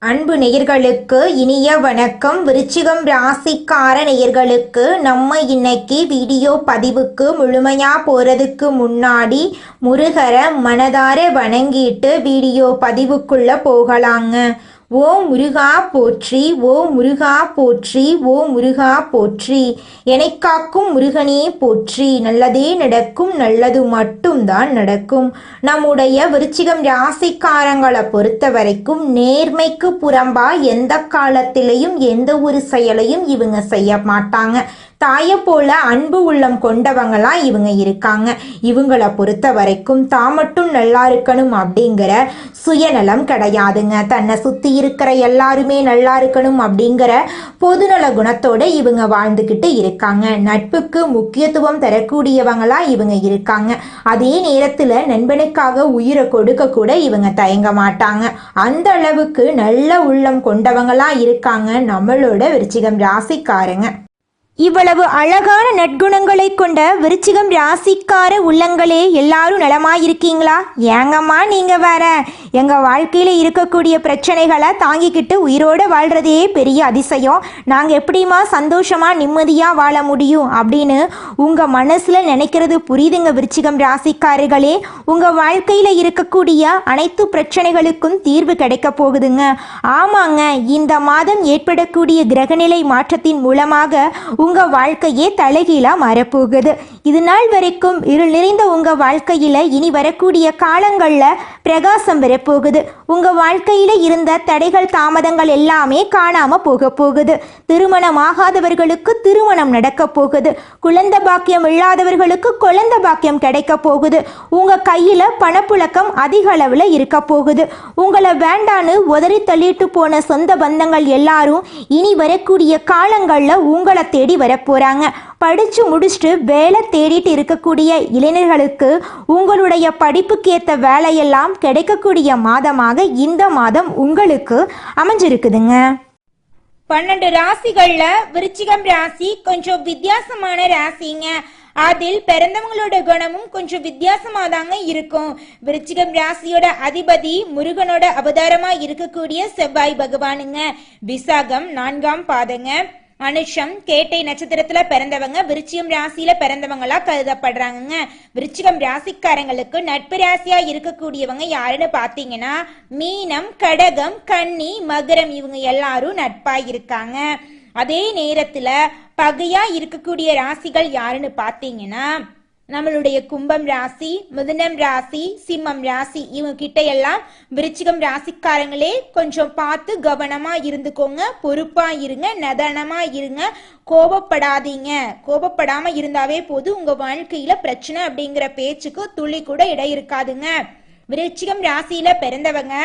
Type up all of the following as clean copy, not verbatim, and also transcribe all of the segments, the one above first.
அன்பு நேயர்களுக்கு இனிய வணக்கம். விருச்சிகம் ராசிக்கார நேயர்களுக்கு நம்ம இன்னைக்கு வீடியோ பதிவுக்கு முழுமையா போறதுக்கு முன்னாடி முருகரை மனதார வணங்கிட்டு வீடியோ பதிவுக்குள்ள போகலாங்க. ஓ முருகா போற்றி, ஓ முருகா போற்றி, ஓ முருகா போற்றி, எனைக்காக்கும் முருகனே போற்றி. நல்லதே நடக்கும், நல்லது மட்டும்தான் நடக்கும். நம்முடைய விருச்சிகம் ராசிக்காரங்களை பொறுத்த வரைக்கும் நேர்மைக்கு புறம்பா எந்த காலத்திலையும் எந்த ஒரு செயலையும் இவங்க செய்ய மாட்டாங்க. தாயை போல அன்பு உள்ளம் கொண்டவங்களா இவங்க இருக்காங்க. இவங்களை பொறுத்த வரைக்கும் தான் மட்டும் நல்லா இருக்கணும் அப்படிங்கிற சுயநலம் கிடையாதுங்க. தன்னை சுற்றி இருக்கிற எல்லாருமே நல்லா இருக்கணும் அப்படிங்கிற பொதுநல குணத்தோட இவங்க வாழ்ந்துக்கிட்டு இருக்காங்க. நட்புக்கு முக்கியத்துவம் தரக்கூடியவங்களா இவங்க இருக்காங்க. அதே நேரத்தில் நண்பனுக்காக உயிரை கொடுக்க கூட இவங்க தயங்க மாட்டாங்க. அந்த அளவுக்கு நல்ல உள்ளம் கொண்டவங்களா இருக்காங்க நம்மளோட விருச்சிகம் ராசிக்காரங்க. இவ்வளவு அழகான நற்குணங்களை கொண்ட விருச்சிகம் ராசிக்கார உள்ளங்களே, எல்லாரும் நலமாயிருக்கீங்களா? ஏங்கம்மா நீங்க வேற, எங்க வாழ்க்கையில இருக்கக்கூடிய பிரச்சனைகளை தாங்கிக்கிட்டு உயிரோட வாழ்றதே பெரிய அதிசயம். நாங்க எப்படிமா சந்தோஷமா நிம்மதியா வாழ முடியும் அப்படின்னு உங்க மனசுல நினைக்கிறது புரியுதுங்க விருச்சிகம் ராசிக்காரர்களே. உங்க வாழ்க்கையில இருக்கக்கூடிய அனைத்து பிரச்சனைகளுக்கும் தீர்வு கிடைக்க போகுதுங்க. ஆமாங்க, இந்த மாதம் ஏற்படக்கூடிய கிரகநிலை மாற்றத்தின் மூலமாக உங்க வாழ்க்கையே தலைகீழா மாறப்போகுது. இது நாள் வரைக்கும் இருள் நிறைந்த உங்க வாழ்க்கையில இனி வரக்கூடிய காலங்கள்ல பிரகாசம் வரப்போகுது. உங்க வாழ்க்கையில இருந்த தடைகள் தாமதங்கள் எல்லாமே காணாம போக போகுது. திருமணம் ஆகாதவர்களுக்கு திருமணம் நடக்க போகுது. குழந்தை பாக்கியம் இல்லாதவர்களுக்கு குழந்தை பாக்கியம் கிடைக்க போகுது. உங்க கையில பணப்புழக்கம் அதிக அளவுல இருக்க போகுது. உங்களை வேண்டான்னு உதறி தள்ளிட்டு போன சொந்த பந்தங்கள் எல்லாரும் இனி வரக்கூடிய காலங்கள்ல உங்களை தேடி வரப்போறாங்க. படிச்சு முடிச்சுட்டு வேலை தேடிட்டு இருக்கக்கூடிய இளைஞர்களுக்கு உங்களுடைய படிப்புக்கு ஏற்ற வேலையெல்லாம் கிடைக்கக்கூடிய மாதமாக இந்த மாதம் உங்களுக்கு அமைஞ்சிருக்குதுங்க. 12 ராசிகள்ல விருச்சிகம் ராசி கொஞ்சம் வித்தியாசமான ராசிங்க. அதில் பிறந்தவங்களோட குணமும் கொஞ்சம் வித்தியாசமா தாங்க இருக்கும். விருச்சிகம் ராசியோட அதிபதி முருகனோட அவதாரமா இருக்கக்கூடிய செவ்வாய் பகவானுங்க. விசாகம் 4ஆம் பாதங்க. அனுஷம் கேட்டை நட்சத்திரத்துல பிறந்தவங்க விருச்சிகம் ராசியில பிறந்தவங்களா கருதப்படுறாங்க. விருச்சிகம் ராசிக்காரங்களுக்கு நட்பு ராசியா இருக்கக்கூடியவங்க யாருன்னு பாத்தீங்கன்னா மீனம், கடகம், கன்னி, மகரம், இவங்க எல்லாரும் நட்பா இருக்காங்க. அதே நேரத்துல பகையா இருக்கக்கூடிய ராசிகள் யாருன்னு பாத்தீங்கன்னா நம்மளுடைய கும்பம் ராசி, மிதுனம் ராசி, சிம்மம் ராசி, இவங்க கிட்ட எல்லாம் விருச்சிகம் ராசிக்காரங்களே கொஞ்சம் பார்த்து கவனமா இருந்துக்கோங்க. பொறுப்பா இருங்க, நிதானமா இருங்க, கோபப்படாதீங்க. கோபப்படாம இருந்தாவே போது உங்க வாழ்க்கையில பிரச்சனை அப்படிங்கிற பேச்சுக்கு துளி கூட இடம் இருக்காதுங்க. விருச்சிகம் ராசியில பிறந்தவங்க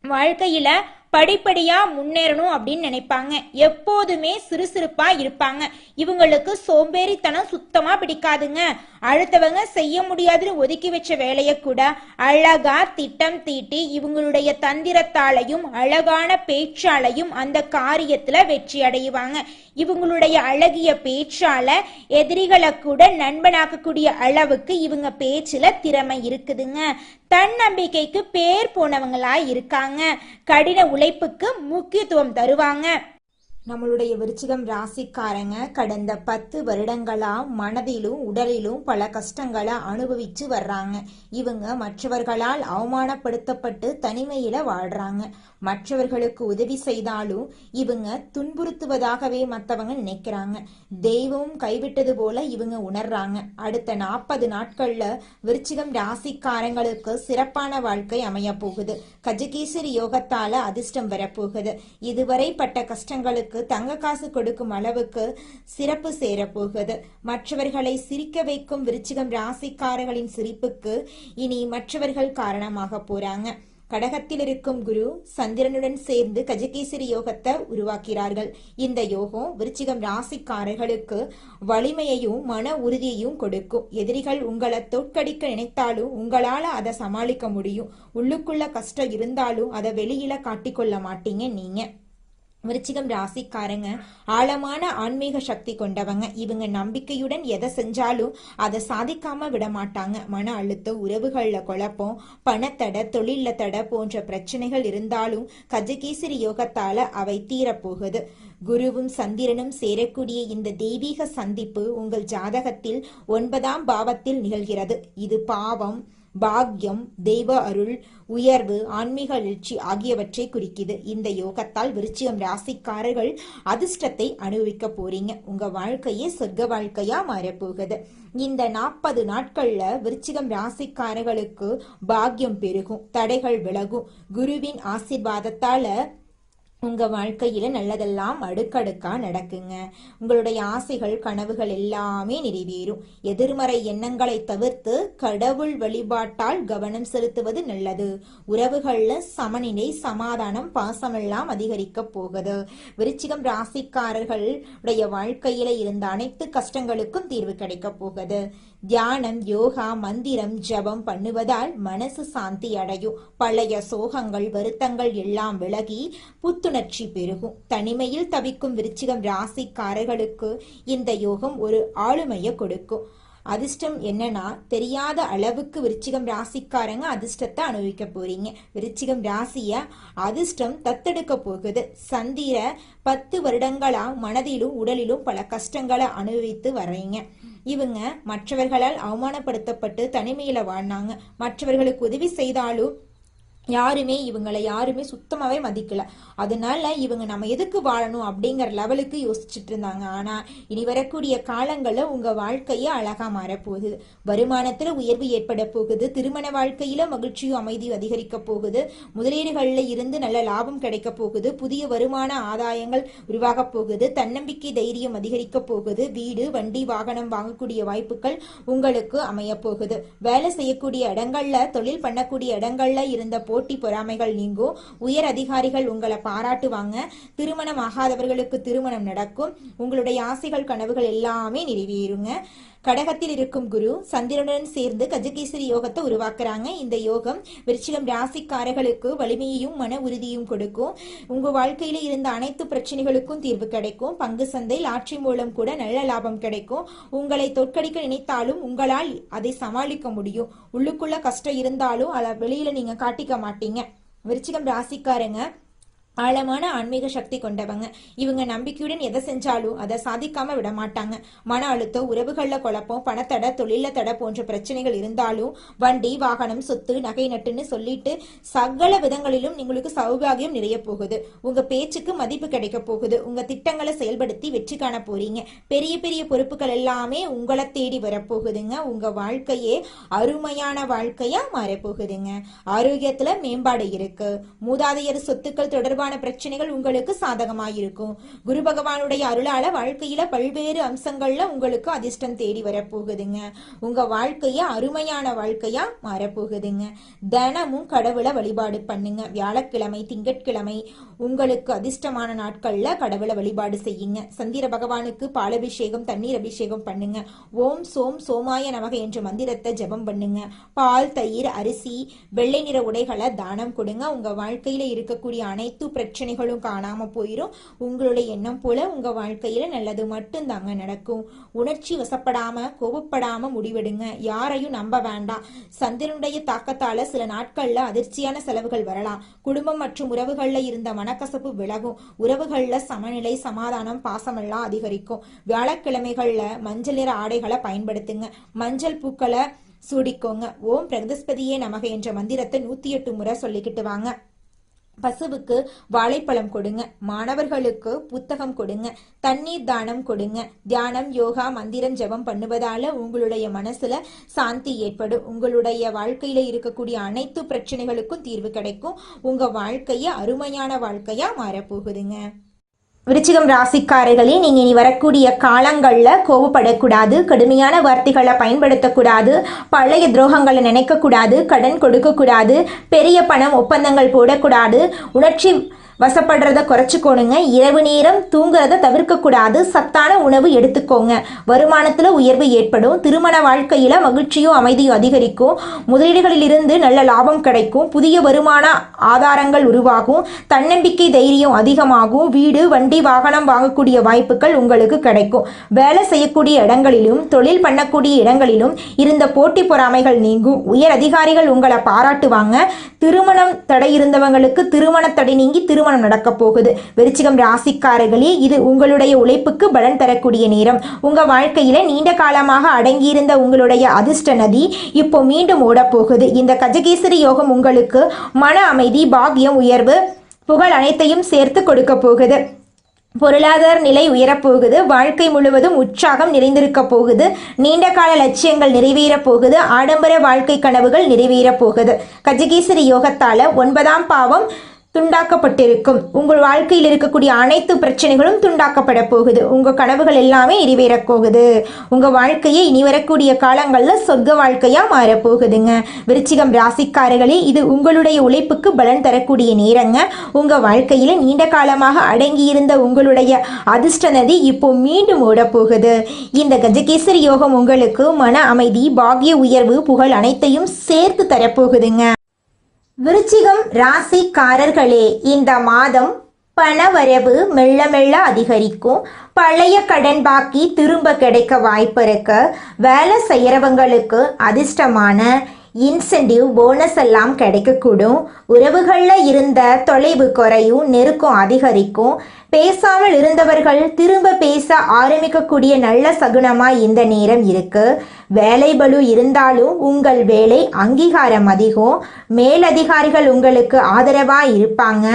வாழ்க்கையில படிப்படியா முன்னேறணும் அப்படின்னு நினைப்பாங்க. எப்போதுமே சுறுசுறுப்பா இருப்பாங்க. இவங்களுக்கு சோம்பேறித்தனம் சுத்தமா பிடிக்காதுங்க. அடுத்தவங்க செய்ய முடியாதுன்னு ஒதுக்கி வச்ச வேலையை கூட அழகா திட்டம் தீட்டி இவங்களுடைய தந்திரத்தாலையும் அழகான பேச்சாலையும் அந்த காரியத்துல வெற்றி அடைவாங்க. இவங்களுடைய அழகிய பேச்சால எதிரிகளை கூட நண்பனாக்கக்கூடிய அளவுக்கு இவங்க பேச்சுல திறமை இருக்குதுங்க. தன்னம்பிக்கைக்கு பேர் போனவங்களா இருக்காங்க. கடின உழைப்புக்கு முக்கியத்துவம் தருவாங்க. நம்மளுடைய விருச்சிகம் ராசிக்காரங்க கடந்த 10 வருடங்களா மனதிலும் உடலிலும் பல கஷ்டங்களை அனுபவிச்சு வர்றாங்க. இவங்க மற்றவர்களால் அவமானப்படுத்தப்பட்டு தனிமையில வாழ்றாங்க. மற்றவர்களுக்கு உதவி செய்தாலும் இவங்க துன்புறுத்துவதாகவே மற்றவங்க நினைக்கிறாங்க. தெய்வமும் கைவிட்டது போல இவங்க உணர்றாங்க. அடுத்த 40 நாட்கள்ல விருச்சிகம் ராசிக்காரங்களுக்கு சிறப்பான வாழ்க்கை அமைய போகுது. கஜகேசரி யோகத்தால அதிர்ஷ்டம் வரப்போகுது. இதுவரை பட்ட கஷ்டங்களுக்கு தங்க காசு கொடுக்கும் அளவுக்கு சிறப்பு சேரப்போகுது. மற்றவர்களை சிரிக்க வைக்கும் விருச்சிகம் ராசிக்காரர்களின் சிரிப்புக்கு இனி மற்றவர்கள் காரணமாக போறாங்க. கடகத்தில் இருக்கும் குரு சந்திரனுடன் சேர்ந்து கஜகேசரி யோகத்தை உருவாக்கிறார்கள். இந்த யோகம் விருச்சிகம் ராசிக்காரர்களுக்கு வலிமையையும் மன உறுதியையும் கொடுக்கும். எதிரிகள் உங்களை தோற்கடிக்க நினைத்தாலும் உங்களால அதை சமாளிக்க முடியும். உள்ளுக்குள்ள கஷ்டம் இருந்தாலும் அதை வெளியில காட்டிக்கொள்ள மாட்டீங்க நீங்க. விருச்சிகம் ராசிக்காரங்க ஆழமான ஆன்மீக சக்தி கொண்டவங்க. இவங்க நம்பிக்கையுடன் எதை செஞ்சாலும் அதை சாதிக்காம விட மாட்டாங்க. மன அழுத்தம், உறவுகள்ல குழப்பம், பணத்தடை, தொழில தடை போன்ற பிரச்சனைகள் இருந்தாலும் கஜகேசரி யோகத்தால அவை தீரப்போகுது. குருவும் சந்திரனும் சேரக்கூடிய இந்த தெய்வீக சந்திப்பு உங்கள் ஜாதகத்தில் 9ஆம் பாவத்தில் நிகழ்கிறது. இது பாவம், பாக்யம், தெய்வ அருள், உயர்வு, ஆன்மீக எழுச்சி ஆகியவற்றை குறிக்குது. இந்த யோகத்தால் விருச்சிகம் ராசிக்காரர்கள் அதிர்ஷ்டத்தை அனுபவிக்க போறீங்க. உங்க வாழ்க்கையே சொர்க்க வாழ்க்கையா மாறப்போகுது. இந்த 40 நாட்கள்ல விருச்சிகம் ராசிக்காரர்களுக்கு பாக்யம் பெருகும், தடைகள் விலகும். குருவின் ஆசீர்வாதத்தால உங்க வாழ்க்கையில நல்லதெல்லாம் அடுக்கடுக்கா நடக்குங்க. உங்களுடைய ஆசைகள், கனவுகள் எல்லாமே நிறைவேறும். எதிர்மறை எண்ணங்களை தவிர்த்து கடவுள் வழிபாட்டால் கவனம் செலுத்துவது நல்லது. உறவுகள்ல சமநிலை, சமாதானம், பாசமெல்லாம் அதிகரிக்க போகுது. விருச்சிகம் ராசிக்காரர்களுடைய வாழ்க்கையில இருந்த அனைத்து கஷ்டங்களுக்கும் தீர்வு கிடைக்க போகுது. தியானம், யோகா, மந்திரம், ஜபம் பண்ணுவதால் மனசு சாந்தி அடையும். பழைய சோகங்கள், வருத்தங்கள் எல்லாம் விலகி புத்துணர்ச்சி பெருகும். தனிமையில் தவிக்கும் விருச்சிகம் ராசிக்காரர்களுக்கு இந்த யோகம் ஒரு ஆளுமையை கொடுக்கும். அதிர்ஷ்டம் என்னன்னா, தெரியாத அளவுக்கு விருச்சிகம் ராசிக்காரங்க அதிர்ஷ்டத்தை அனுபவிக்க போறீங்க. விருச்சிகம் ராசிய அதிர்ஷ்டம் தத்தெடுக்க போகுது. சந்திர 10 வருடங்களா மனதிலும் உடலிலும் பல கஷ்டங்களை அனுபவித்து வர்றீங்க. இவங்க மற்றவர்களால் அவமானப்படுத்தப்பட்டு தனிமையில வாழ்ந்தாங்க. மற்றவர்களுக்கு உதவி செய்தாலும் இவங்களை யாருமே சுத்தமாவே மதிக்கல. அதனால இவங்க நம்ம எதுக்கு வாழணும் அப்படிங்கிற லெவலுக்கு யோசிச்சுட்டு இருந்தாங்க. ஆனா இனி வரக்கூடிய காலங்கள்ல உங்க வாழ்க்கைய அழகா மாறப்போகுது. வருமானத்துல உயர்வு ஏற்பட போகுது. திருமண வாழ்க்கையில மகிழ்ச்சியும் அமைதியும் அதிகரிக்க போகுது. முதலீடுகள்ல இருந்து நல்ல லாபம் கிடைக்க போகுது. புதிய வருமான ஆதாயங்கள் உருவாக போகுது. தன்னம்பிக்கை, தைரியம் அதிகரிக்க போகுது. வீடு, வண்டி, வாகனம் வாங்கக்கூடிய வாய்ப்புகள் உங்களுக்கு அமைய போகுது. வேலை செய்யக்கூடிய இடங்கள்ல, தொழில் பண்ணக்கூடிய இடங்கள்ல இருந்த போட்டி பொறாமைகள் நீங்கும். உயர் அதிகாரிகள் உங்களை பாராட்டுவாங்க. திருமணம் ஆகாதவர்களுக்கு திருமணம் நடக்கும். உங்களுடைய ஆசைகள், கனவுகள் எல்லாமே நிறைவேறுங்க. கடகத்தில் இருக்கும் குரு சந்திரனுடன் சேர்ந்து கஜகேசரி யோகத்தை உருவாக்குறாங்க. இந்த யோகம் விருச்சிகம் ராசிக்காரர்களுக்கு வலிமையையும் மன உறுதியும் கொடுக்கும். உங்க வாழ்க்கையில இருந்த அனைத்து பிரச்சனைகளுக்கும் தீர்வு கிடைக்கும். பங்கு சந்தை, லாட்சி மூலம் கூட நல்ல லாபம் கிடைக்கும். உங்களை தோற்கடிக்க நினைத்தாலும் உங்களால் அதை சமாளிக்க முடியும். உள்ளுக்குள்ள கஷ்டம் இருந்தாலும் அதை வெளியில நீங்க காட்டிக்க மாட்டீங்க. விருச்சிகம் ராசிக்காரங்க ஆழமான ஆன்மீக சக்தி கொண்டவங்க. இவங்க நம்பிக்கையுடன் எதை செஞ்சாலும் அதை சாதிக்காம விட மாட்டாங்க. மன அழுத்தம், உறவுகள்ல குழப்பம், பணத்தடை, தொழில தடை போன்ற பிரச்சனைகள் இருந்தாலும் வண்டி, வாகனம், சொத்து, நகை நட்டுன்னு சொல்லிட்டு சகல விதங்களிலும் உங்களுக்கு சௌபாகியம் நிறைய போகுது. உங்க பேச்சுக்கு மதிப்பு கிடைக்க போகுது. உங்க திட்டங்களை செயல்படுத்தி வெற்றி காண போறீங்க. பெரிய பெரிய பொறுப்புகள் எல்லாமே உங்களை தேடி வரப்போகுதுங்க. உங்க வாழ்க்கையே அருமையான வாழ்க்கையா மாறப்போகுதுங்க. ஆரோக்கியத்துல மேம்பாடு இருக்கு. மூதாதையர் சொத்துக்கள் தொடர்பான பிரச்சனைகள் உங்களுக்கு சாதகமாயிருக்கும். குரு பகவானுடைய அருளால வாழ்க்கையில பல்வேறு அம்சங்கள்ல உங்களுக்கு அதிர்ஷ்டம் தேடி வரப்போகுதுங்க. உங்க வாழ்க்கைய அருமையான வாழ்க்கையா மாறப்போகுதுங்க. தினமும் கடவுளை வழிபாடு பண்ணுங்க. வியாழக்கிழமை, திங்கட்கிழமை உங்களுக்கு அதிர்ஷ்டமான நாட்கள்ல கடவுளை வழிபாடு செய்யுங்க. சந்திர பகவானுக்கு பாலபிஷேகம், தண்ணீர் அபிஷேகம் பண்ணுங்க. ஓம் சோம் சோமாய நமக என்ற மந்திரத்தை ஜபம் பண்ணுங்க. பால், தயிர், அரிசி, வெள்ளை நிற உடைகளை தானம் கொடுங்க. உங்க வாழ்க்கையில இருக்கக்கூடிய அனைத்து பிரச்சனைகளும் காணாம போயிரும். உங்களுடைய எண்ணம் போல உங்க வாழ்க்கையில நல்லது மட்டும் தாங்க நடக்கும். உணர்ச்சி வசப்படாம, கோபப்படாம முடிவெடுங்க. யாரையும் நம்ப வேண்டாம். சந்திரனுடைய தாக்கத்தால சில நாட்கள்ல அதிர்ச்சியான செலவுகள் வரலாம். குடும்பம் மற்றும் உறவுகள்ல இருந்த மனக்கசப்பு விலகும். உறவுகள்ல சமநிலை, சமாதானம், பாசமெல்லாம் அதிகரிக்கும். வியாழக்கிழமைகள்ல மஞ்சள் நிற ஆடைகளை பயன்படுத்துங்க. மஞ்சள் பூக்களை சூடிக்கோங்க. ஓம் பிரகஸ்பதியே நமக என்ற மந்திரத்தை 108 முறை சொல்லிக்கிட்டு வாங்க. பசுவுக்கு வாழைப்பழம் கொடுங்க. மாணவர்களுக்கு புத்தகம் கொடுங்க. தண்ணீர் தானம் கொடுங்க. தியானம், யோகா, மந்திரம் ஜபம் பண்ணுவதால உங்களுடைய மனசுல சாந்தி ஏற்படும். உங்களுடைய வாழ்க்கையில இருக்கக்கூடிய அனைத்து பிரச்சனைகளுக்கும் தீர்வு கிடைக்கும். உங்க வாழ்க்கைய அருமையான வாழ்க்கையா மாறப்போகுதுங்க. விருச்சிகம் ராசிக்காரர்களே, நீங்க இனி வரக்கூடிய காலங்கள்ல கோபப்படக்கூடாது. கடுமையான வார்த்தைகளை பயன்படுத்தக்கூடாது. பழைய துரோகங்களை நினைக்கக்கூடாது. கடன் கொடுக்கக்கூடாது. பெரிய பணம் ஒப்பந்தங்கள் போடக்கூடாது. உணர்ச்சி வசப்படுறத குறைச்சிக்கோணுங்க. இரவு நேரம் தூங்குறத தவிர்க்கக்கூடாது. சத்தான உணவு எடுத்துக்கோங்க. வருமானத்தில் உயர்வு ஏற்படும். திருமண வாழ்க்கையில் மகிழ்ச்சியும் அமைதியும் அதிகரிக்கும். முதலீடுகளிலிருந்து நல்ல லாபம் கிடைக்கும். புதிய வருமான ஆதாரங்கள் உருவாகும். தன்னம்பிக்கை தைரியம் அதிகமாகும். வீடு வண்டி வாகனம் வாங்கக்கூடிய வாய்ப்புகள் உங்களுக்கு கிடைக்கும். வேலை செய்யக்கூடிய இடங்களிலும் தொழில் பண்ணக்கூடிய இடங்களிலும் இருந்த போட்டி பொறாமைகள் நீங்கும். உயர் அதிகாரிகள் உங்களை பாராட்டுவாங்க. திருமணம் தடை இருந்தவங்களுக்கு திருமண தடை நீங்கி திருமணம் நடக்க போகுது. விருச்சிகம் ராசிக்காரர்களே, இது உங்களுடைய உழைப்புக்கு பலன் தரக்கூடிய நேரம். உங்க வாழ்க்கையில நீண்ட காலமாக அடங்கியிருந்த உங்களுடைய அதிர்ஷ்ட நதி இப்போ மீண்டும் ஓட போகுது. இந்த கஜகேசரி யோகம் உங்களுக்கு மன அமைதி, பாக்கியம், உயர்வு, புகழ் அனைத்தையும் சேர்த்து கொடுக்க போகுது. பொருளாதார நிலை உயரப்போகுது. வாழ்க்கை முழுவதும் உற்சாகம் நிறைந்திருக்க போகுது. நீண்ட கால லட்சியங்கள் நிறைவேறப் போகுது. ஆடம்பர வாழ்க்கை கனவுகள் நிறைவேறப் போகுது. கஜகேசரி யோகத்தால் 9ஆம் பாவம் துண்டாக்கப்பட்டிருக்கும். உங்கள் வாழ்க்கையில் இருக்கக்கூடிய அனைத்து பிரச்சனைகளும் துண்டாக்கப்பட போகுது. உங்கள் கனவுகள் எல்லாமே நிறைவேறப் போகுது. உங்கள் வாழ்க்கையை இனி வரக்கூடிய காலங்களில் சொர்க்க வாழ்க்கையாக மாறப்போகுதுங்க. விருச்சிகம் ராசிக்காரர்களே, இது உங்களுடைய உழைப்புக்கு பலன் தரக்கூடிய நேரங்க. உங்கள் வாழ்க்கையில் நீண்ட காலமாக அடங்கியிருந்த உங்களுடைய அதிர்ஷ்ட நதி இப்போ மீண்டும் ஓடப்போகுது. இந்த கஜகேசரி யோகம் உங்களுக்கு மன அமைதி, பாக்கிய உயர்வு, புகழ் அனைத்தையும் சேர்த்து தரப்போகுதுங்க. விருச்சிகம் ராசிக்காரர்களே, இந்த மாதம் பணவரவு மெல்ல மெல்ல அதிகரிக்கும். பழைய கடன் பாக்கி திரும்ப கிடைக்க வாய்ப்பு இருக்கு. வேலை செய்கிறவங்களுக்கு அதிர்ஷ்டமான இன்சென்டிவ் போனஸ் எல்லாம் கிடைக்கக்கூடும். உறவுகளில் இருந்த தொலைவு குறையும், நெருக்கம் அதிகரிக்கும். பேசாமல் இருந்தவர்கள் திரும்ப பேச ஆரம்பிக்கக்கூடிய நல்ல சகுனமாக இந்த நேரம் இருக்கு. வேலை பளு இருந்தாலும் உங்கள் வேலை அங்கீகாரம் அதிகம். மேலதிகாரிகள் உங்களுக்கு ஆதரவாக இருப்பாங்க.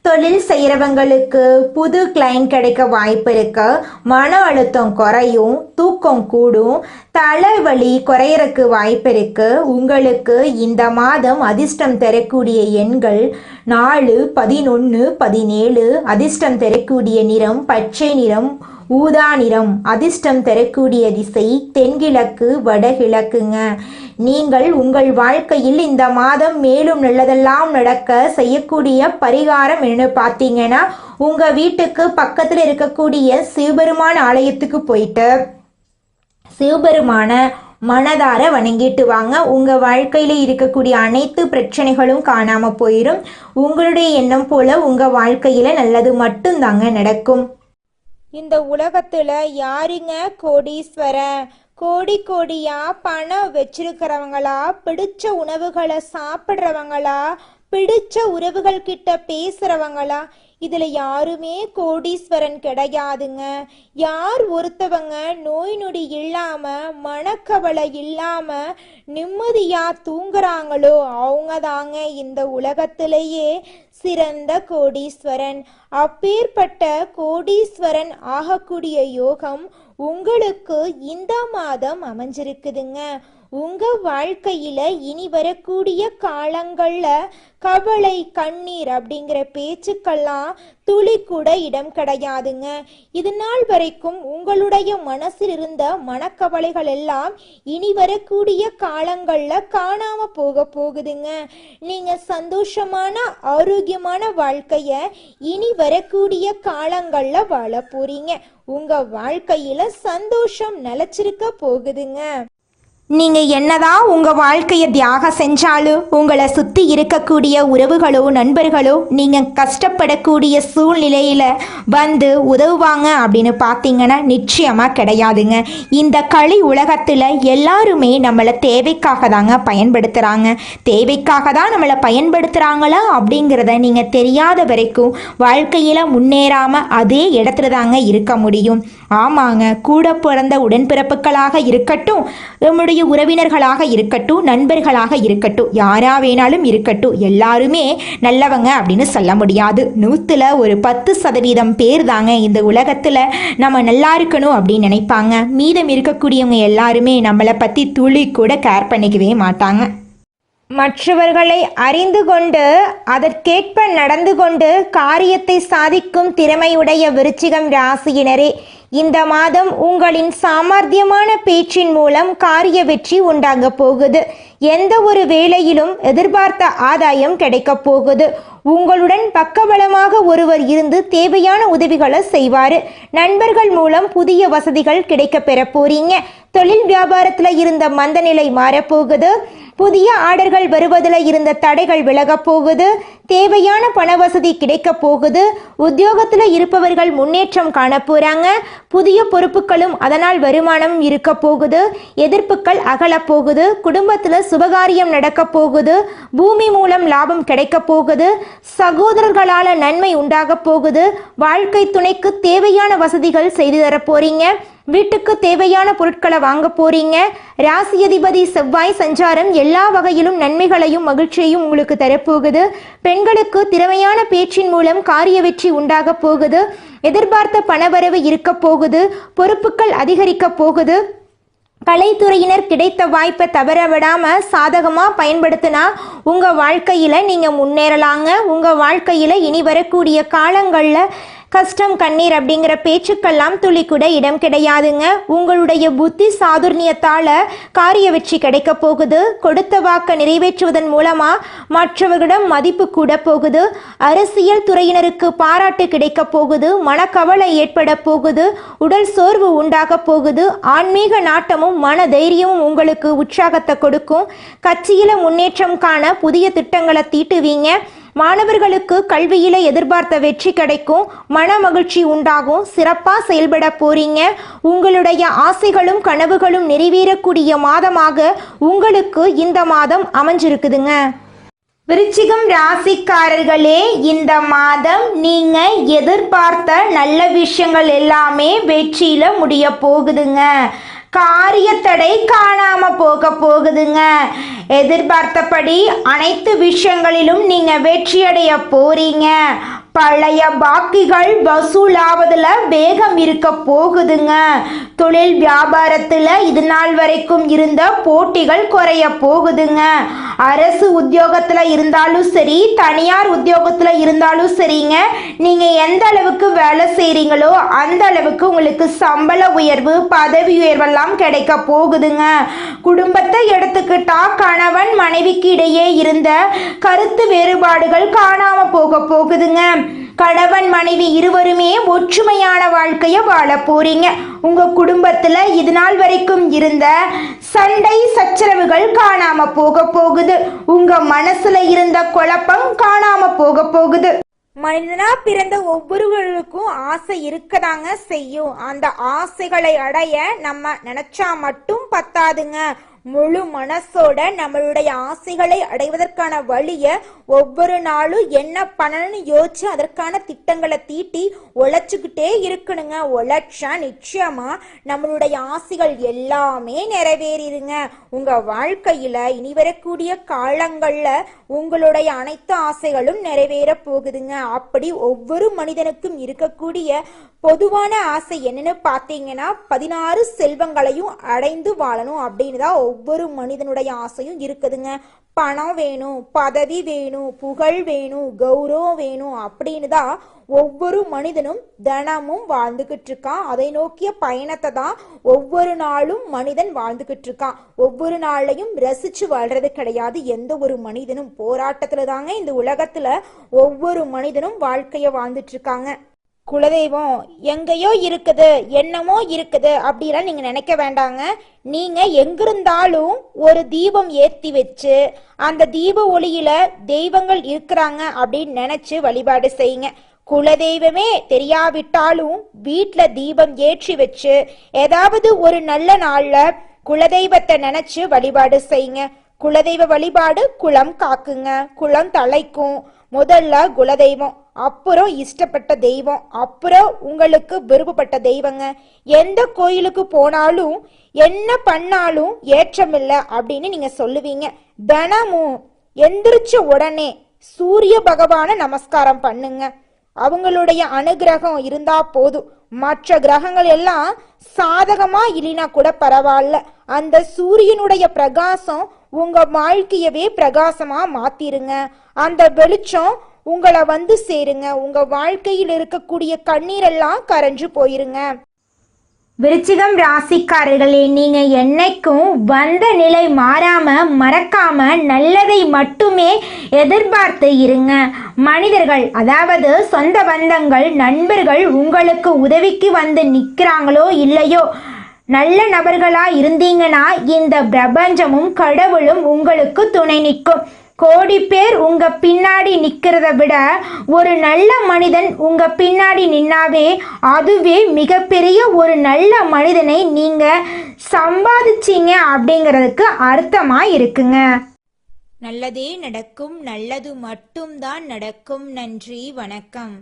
தொழில் செய்கிறவங்களுக்கு புது கிளைண்ட் கிடைக்க வாய்ப்பு இருக்கு. மன அழுத்தம் குறையும், தூக்கம் கூடும், தலைவலி குறையறக்கு வாய்ப்பு இருக்கு. உங்களுக்கு இந்த மாதம் அதிர்ஷ்டம் தரக்கூடிய எண்கள் 4, 11, 17. அதிர்ஷ்டம் தரக்கூடிய நிறம் பச்சை நிறம், ஊதா நிறம். அதிர்ஷ்டம் தரக்கூடிய திசை தென்கிழக்கு, வடகிழக்குங்க. நீங்கள் உங்கள் வாழ்க்கையில் இந்த மாதம் மேலும் நல்லதெல்லாம் நடக்க செய்யக்கூடிய பரிகாரம் என்ன பார்த்தீங்கன்னா, உங்கள் வீட்டுக்கு பக்கத்தில் இருக்கக்கூடிய சிவபெருமான் ஆலயத்துக்கு போயிட்டு சிவபெருமான மனதார வணங்கிட்டு வாங்க. உங்கள் வாழ்க்கையில் இருக்கக்கூடிய அனைத்து பிரச்சனைகளும் காணாமல் போயிடும். உங்களுடைய எண்ணம் போல உங்கள் வாழ்க்கையில் நல்லது மட்டும்தாங்க நடக்கும். இந்த உலகத்துல யாருங்க கோடீஸ்வரன்? கோடி கோடியா பணம் வச்சிருக்கிறவங்களா, பிடிச்ச உணவுகளை சாப்பிட்றவங்களா, பிடிச்ச உறவுகள் கிட்ட பேசுறவங்களா? இதுல யாருமே கோடீஸ்வரன் கிடையாதுங்க. யார் ஒருத்தவங்க நோய் நொடி இல்லாம, மனக்கவலை இல்லாம நிம்மதியா தூங்குறாங்களோ அவங்க தாங்க இந்த உலகத்திலேயே சிறந்த கோடீஸ்வரன். அப்பேற்பட்ட கோடீஸ்வரன் ஆகக்கூடிய யோகம் உங்களுக்கு இந்த மாதம் அமைஞ்சிருக்குதுங்க. உங்க வாழ்க்கையில இனி வரக்கூடிய காலங்கள்ல கவலை, கண்ணீர் அப்படிங்கிற பேச்சுக்கெல்லாம் துளி கூட இடம் கிடையாதுங்க. இது நாள் வரைக்கும் உங்களுடைய மனசில் இருந்த மனக்கவலைகள் எல்லாம் இனி வரக்கூடிய காலங்கள்ல காணாம போகுதுங்க. நீங்க சந்தோஷமான ஆரோக்கியமான வாழ்க்கைய இனி வரக்கூடிய காலங்கள்ல வாழ போறீங்க. உங்க வாழ்க்கையில சந்தோஷம் நிலைச்சிருக்க போகுதுங்க. நீங்கள் என்னதான் உங்கள் வாழ்க்கையை தியாகம் செஞ்சாலும் உங்களை சுற்றி இருக்கக்கூடிய உறவுகளோ நண்பர்களோ நீங்கள் கஷ்டப்படக்கூடிய சூழ்நிலையில் வந்து உதவுவாங்க அப்படின்னு பார்த்தீங்கன்னா நிச்சயமாக கிடையாதுங்க. இந்த களி உலகத்தில் எல்லாருமே நம்மளை தேவைக்காக தாங்க பயன்படுத்துகிறாங்க. தேவைக்காக தான் நம்மளை பயன்படுத்துகிறாங்களா அப்படிங்கிறத நீங்கள் தெரியாத வரைக்கும் வாழ்க்கையில் முன்னேறாமல் அதே இடத்துல தாங்க இருக்க முடியும். ஆமாங்க, கூட பிறந்த உடன்பிறப்புகளாக இருக்கட்டும், நம்முடைய உறவினர்களாக இருக்கட்டும், நண்பர்களாக இருக்கட்டும், யாரா வேணாலும் இருக்கட்டும், எல்லாருமே நல்லவங்க அப்படின்னு சொல்ல முடியாது. 100ல் ஒரு 10% பேர் தாங்க இந்த உலகத்தில் நம்ம நல்லா இருக்கணும் அப்படின்னு நினைப்பாங்க. மீதம் இருக்கக்கூடியவங்க எல்லாருமே நம்மளை பற்றி துளி கூட கேர் பண்ணிக்கவே மாட்டாங்க. மற்றவர்களை அறிந்து கொண்டு அதற்கேற்ப நடந்து கொண்டு காரியத்தை சாதிக்கும் திறமையுடைய விருச்சிகம் ராசியினரே, இந்த மாதம் உங்களின் சாமர்த்தியமான பேச்சின் மூலம் காரிய வெற்றி உண்டாக போகுது. எந்த ஒரு வேலையிலும் எதிர்பார்த்த ஆதாயம் கிடைக்கப் போகுது. உங்களுடன் பக்கபலமாக ஒருவர் இருந்து தேவையான உதவிகளை செய்வார். நண்பர்கள் மூலம் புதிய வசதிகள் கிடைக்க பெற போறீங்க. தொழில் வியாபாரத்தில் இருந்த மந்த நிலை மாறப்போகுது. புதிய ஆர்டர்கள் வருவதில் இருந்த தடைகள் விலகப் போகுது. தேவையான பண வசதி கிடைக்க போகுது. உத்தியோகத்தில் இருப்பவர்கள் முன்னேற்றம் காண போகிறாங்க. புதிய பொறுப்புகளும் அதனால் வருமானமும் இருக்க போகுது. எதிர்ப்புகள் அகலப் போகுது. குடும்பத்தில் சுபகாரியம் நடக்க போகுது. பூமி மூலம் லாபம் கிடைக்க போகுது. சகோதரர்களால் நன்மை உண்டாக போகுது. வாழ்க்கை துணைக்கு தேவையான வசதிகள் செய்து தர போறீங்க. வீட்டுக்கு தேவையான பொருட்களை வாங்க போறீங்க. ராசி அதிபதி செவ்வாய் சஞ்சாரம் எல்லா வகையிலும் நன்மைகளையும் மகிழ்ச்சியையும் உங்களுக்கு தரப்போகுது. பெண்களுக்கு திறமையான பேச்சின் மூலம் காரிய வெற்றி உண்டாக போகுது. எதிர்பார்த்த பணவரவு இருக்க போகுது. பொறுப்புகள் அதிகரிக்க போகுது. கலைத்துறையினர் கிடைத்த வாய்ப்பை தவற விடாமல் சாதகமாக பயன்படுத்தினா உங்கள் வாழ்க்கையில் நீங்கள் முன்னேறலாங்க. உங்கள் வாழ்க்கையில் இனி வரக்கூடிய காலங்களில் கஷ்டம் கண்ணீர் அப்படிங்கிற பேச்சுக்கெல்லாம் துளி கூட இடம் கிடையாதுங்க. உங்களுடைய புத்தி சாதுர்ணியத்தால் காரிய வெற்றி கிடைக்க போகுது. கொடுத்த வாக்கை நிறைவேற்றுவதன் மூலமாக மற்றவர்களிடம் மதிப்பு கூட போகுது. அரசியல் துறையினருக்கு பாராட்டு கிடைக்க போகுது. மனக்கவலை ஏற்பட போகுது. உடல் சோர்வு உண்டாக போகுது. ஆன்மீக நாட்டமும் மன தைரியமும் உங்களுக்கு உற்சாகத்தை கொடுக்கும். கட்சியில் முன்னேற்றம் காண புதிய திட்டங்களை தீட்டுவீங்க. மாணவர்களுக்கு கல்வியில எதிர்பார்த்த வெற்றி கிடைக்கும். மன மகிழ்ச்சி உண்டாகும். சிறப்பாக செயல்பட போறீங்க. உங்களுடைய ஆசைகளும் கனவுகளும் நிறைவேறக்கூடிய மாதமாக உங்களுக்கு இந்த மாதம் அமைஞ்சிருக்குதுங்க. விருச்சிகம் ராசிக்காரர்களே, இந்த மாதம் நீங்க எதிர்பார்த்த நல்ல விஷயங்கள் எல்லாமே வெற்றியில முடிய போகுதுங்க. காரியத்தடை காணாம போக போகுதுங்க. எதிர்பார்த்தபடி அனைத்து விஷயங்களிலும் நீங்க வெற்றியடைய போறீங்க. பழைய பாக்கிகள் வசூலாவதுல வேகம் இருக்க போகுதுங்க. தொழில் வியாபாரத்துல இது நாள் வரைக்கும் இருந்த போட்டிகள் குறைய போகுதுங்க. அரசு உத்தியோகத்துல இருந்தாலும் சரி, தனியார் உத்தியோகத்துல இருந்தாலும் சரிங்க, நீங்க எந்த அளவுக்கு வேலை செய்றீங்களோ அந்த அளவுக்கு உங்களுக்கு சம்பள உயர்வு, பதவி உயர்வெல்லாம் கிடைக்க போகுதுங்க. குடும்பத்தை எடுத்துக்கிட்டா கணவன் மனைவிக்கு இடையே இருந்த கருத்து வேறுபாடுகள் காணாம போக போகுதுங்க. கணவன் மனைவி இருவருமே ஒற்றுமையான வாழ்க்கைய வாழ போறீங்க. உங்க குடும்பத்துல இது நாள் வரைக்கும் இருந்த சண்டை சச்சரவுகள் காணாம போக போகுது. உங்க மனசுல இருந்த குழப்பம் காணாம போக போகுது. மனிதனா பிறந்த ஒவ்வொருவருக்கும் ஆசை இருக்கதாங்க செய்யும். அந்த ஆசைகளை அடைய நம்ம நினைச்சா மட்டும் பத்தாதுங்க. முழு மனசோட நம்மளுடைய ஆசைகளை அடைவதற்கான வழியை ஒவ்வொரு நாளும் என்ன பண்ணணும்னு யோசிச்சு அதற்கான திட்டங்களை தீட்டி உழைச்சுக்கிட்டே இருக்கணுங்க. உழைச்சா நிச்சயமா நம்மளுடைய ஆசைகள் எல்லாமே நிறைவேறிடுங்க. உங்க வாழ்க்கையில இனி வரக்கூடிய காலங்கள்ல உங்களுடைய அனைத்து ஆசைகளும் நிறைவேற போகுதுங்க. அப்படி ஒவ்வொரு மனிதனுக்கும் இருக்கக்கூடிய பொதுவான ஆசை என்னன்னு பார்த்தீங்கன்னா 16 செல்வங்களையும் அடைந்து வாழணும் அப்படின்னு தான் ஒவ்வொரு மனிதனுடைய ஆசையும் இருக்குதுங்க. பணம் வேணும், பதவி வேணும், புகழ் வேணும், கௌரவம் வேணும் அப்படின்னு தான் ஒவ்வொரு மனிதனும் தினமும் வாழ்ந்துகிட்டு இருக்கான். அதை நோக்கிய பயணத்தை தான் ஒவ்வொரு நாளும் மனிதன் வாழ்ந்துகிட்டு இருக்கான். ஒவ்வொரு நாளையும் ரசிச்சு வாழ்றது கிடையாது. எந்த ஒரு மனிதனும் போராட்டத்துல தாங்க இந்த உலகத்துல ஒவ்வொரு மனிதனும் வாழ்க்கைய வாழ்ந்துட்டு இருக்காங்க. குலதெய்வம் எங்கேயோ இருக்குது, என்னமோ இருக்குது அப்படிலாம் நீங்க நினைக்க வேண்டாங்க. நீங்க எங்கிருந்தாலும் ஒரு தீபம் ஏத்தி வச்சு அந்த தீப ஒளியில தெய்வங்கள் இருக்கிறாங்க அப்படின்னு நினைச்சு வழிபாடு செய்யுங்க. குலதெய்வமே தெரியாவிட்டாலும் வீட்டுல தீபம் ஏற்றி வச்சு ஏதாவது ஒரு நல்ல நாள்ல குலதெய்வத்தை நினைச்சு வழிபாடு செய்யுங்க. குலதெய்வ வழிபாடு குலம் காக்குங்க, குலம் தலைக்கும். முதல்ல குலதெய்வம், அப்புறம் இஷ்டப்பட்ட தெய்வம், அப்புறம் உங்களுக்கு விருப்பப்பட்ட தெய்வங்க. எந்த கோயிலுக்கு போனாலும் என்ன பண்ணாலும் ஏற்றமில்லை அப்படின்னு நீங்க சொல்லுவீங்க. தினமும் எந்திரிச்ச உடனே சூரிய பகவான நமஸ்காரம் பண்ணுங்க. அவங்களுடைய அனுகிரகம் இருந்தா போதும். மற்ற கிரகங்கள் எல்லாம் சாதகமா இல்லைனா கூட பரவாயில்ல, அந்த சூரியனுடைய பிரகாசம் உங்க வாழ்க்கையவே பிரகாசமா மாத்திருங்க. அந்த வெளிச்சம் உங்களை வந்து சேருங்க. உங்க வாழ்க்கையில் இருக்கக்கூடிய கண்ணீரெல்லாம் கரைஞ்சு போயிருங்க. விருச்சிகம் ராசிக்காரர்களே, நீங்க என்னைக்கும் வந்த நிலை மாறாம மறக்காம நல்லதை மட்டுமே எதிர்பார்த்து இருங்க. மனிதர்கள், அதாவது சொந்த பந்தங்கள், நண்பர்கள் உங்களுக்கு உதவிக்கு வந்து நிற்கிறாங்களோ இல்லையோ, நல்ல நபர்களா இருந்தீங்கன்னா இந்த பிரபஞ்சமும் கடவுளும் உங்களுக்கு துணை நிற்கும். கோடி பேர் உங்க பின்னாடி நிக்கிறத விட ஒரு நல்ல மனிதன் உங்க பின்னாடி நின்னாவே அதுவே மிகப்பெரிய ஒரு நல்ல மனிதனை நீங்க சம்பாதிச்சீங்க அப்படிங்கிறதுக்கு அர்த்தமா இருக்குங்க. நல்லதே நடக்கும், நல்லது மட்டும்தான் நடக்கும். நன்றி, வணக்கம்.